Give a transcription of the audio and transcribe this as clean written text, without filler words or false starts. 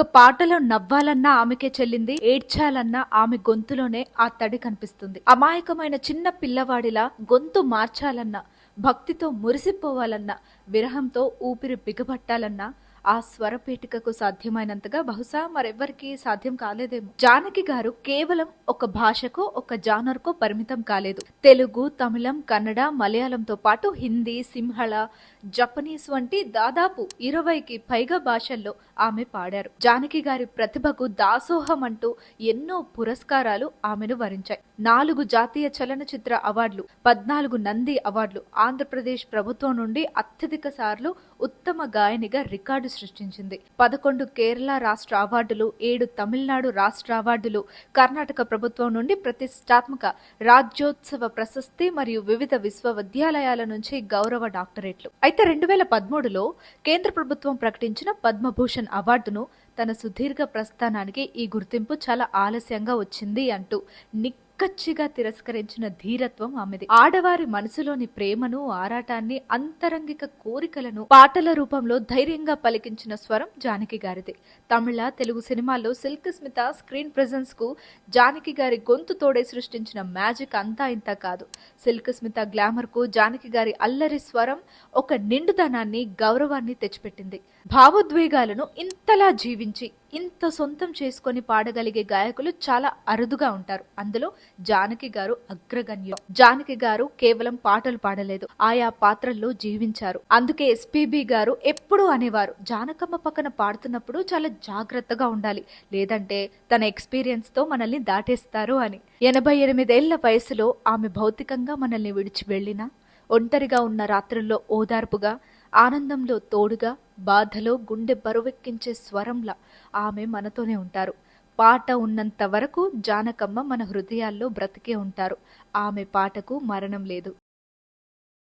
ఒక పాటలో నవ్వాలన్నా ఆమెకే చెల్లింది, ఏడ్చాలన్నా ఆమె గొంతులోనే ఆ తడి కనిపిస్తుంది. అమాయకమైన చిన్న పిల్లవాడిలా గొంతు మార్చాలన్నా, భక్తితో మురిసిపోవాలన్నా, విరహంతో ఊపిరి బిగబట్టాలన్నా ఆ స్వరపేటికకు సాధ్యమైనంతగా బహుశా మరెవ్వరికీ సాధ్యం కాలేదేమో. జానకి గారు కేవలం ఒక భాషకో ఒక జానర్కో పరిమితం కాలేదు. తెలుగు, తమిళం, కన్నడ, మలయాళంతో పాటు హిందీ, సింహళ, జపనీస్ వంటి దాదాపు 20కి పైగా భాషల్లో ఆమె పాడారు. జానకి గారి ప్రతిభకు దాసోహం అంటూ ఎన్నో పురస్కారాలు ఆమెను వరించాయి. 4 జాతీయ చలనచిత్ర అవార్డులు, 14 నంది అవార్డులు, ఆంధ్రప్రదేశ్ ప్రభుత్వం నుండి అత్యధిక సార్లు ఉత్తమ గాయనిగా రికార్డు సృష్టించింది. 11 కేరళ రాష్ట్ర అవార్డులు, 7 తమిళనాడు రాష్ట్ర అవార్డులు, కర్ణాటక ప్రభుత్వం నుండి ప్రతిష్టాత్మక రాజ్యోత్సవ ప్రశస్తి మరియు వివిధ విశ్వవిద్యాలయాల నుంచి గౌరవ డాక్టరేట్లు. అయితే 2013లో కేంద్ర ప్రభుత్వం ప్రకటించిన పద్మభూషణ్ అవార్డును తన సుదీర్ఘ ప్రస్థానానికి ఈ గుర్తింపు చాలా ఆలస్యంగా వచ్చింది అంటూ నిక్కచ్చిగా తిరస్కరించిన ధీరత్వం ఆమెది. ఆడవారి మనసులోని ప్రేమను, ఆరాటాన్ని, అంతరంగిక కోరికలను పాటల రూపంలో ధైర్యంగా పలికించిన స్వరం జానకి గారిది. తమిళ, తెలుగు సినిమాల్లో సిల్క్ స్మిత స్క్రీన్ ప్రెజెన్స్ కు జానకి గారి గొంతు తోడే సృష్టించిన మ్యాజిక్ అంతా ఇంత కాదు. సిల్క్ స్మిత గ్లామర్ కు జానకి గారి అల్లరి స్వరం ఒక నిండుదనాన్ని, గౌరవాన్ని తెచ్చిపెట్టింది. భావోద్వేగాలను ఇంతలా జీవించి ఇంత సొంతం చేసుకొని పాడగలిగే గాయకులు చాలా అరుదుగా ఉంటారు. అందులో జానకి గారు అగ్రగణ్యం. జానకి గారు కేవలం పాటలు పాడలేదు, ఆయా పాత్రల్లో జీవించారు. అందుకే ఎస్పీబీ గారు ఎప్పుడూ అనేవారు, జానకమ్మ పక్కన పాడుతున్నప్పుడు చాలా జాగ్రత్తగా ఉండాలి, లేదంటే తన ఎక్స్పీరియన్స్ తో మనల్ని దాటేస్తారు అని. 88 ఏళ్ల వయసులో ఆమె భౌతికంగా మనల్ని విడిచి వెళ్ళినా, ఒంటరిగా ఉన్న రాత్రుల్లో ఓదార్పుగా, ఆనందంలో తోడుగా, బాధలో గుండె బరువెక్కించే స్వరంలా ఆమె మనతోనే ఉంటారు. పాట ఉన్నంత వరకు జానకమ్మ మన హృదయాల్లో బ్రతికే ఉంటారు. ఆమె పాటకు మరణం లేదు.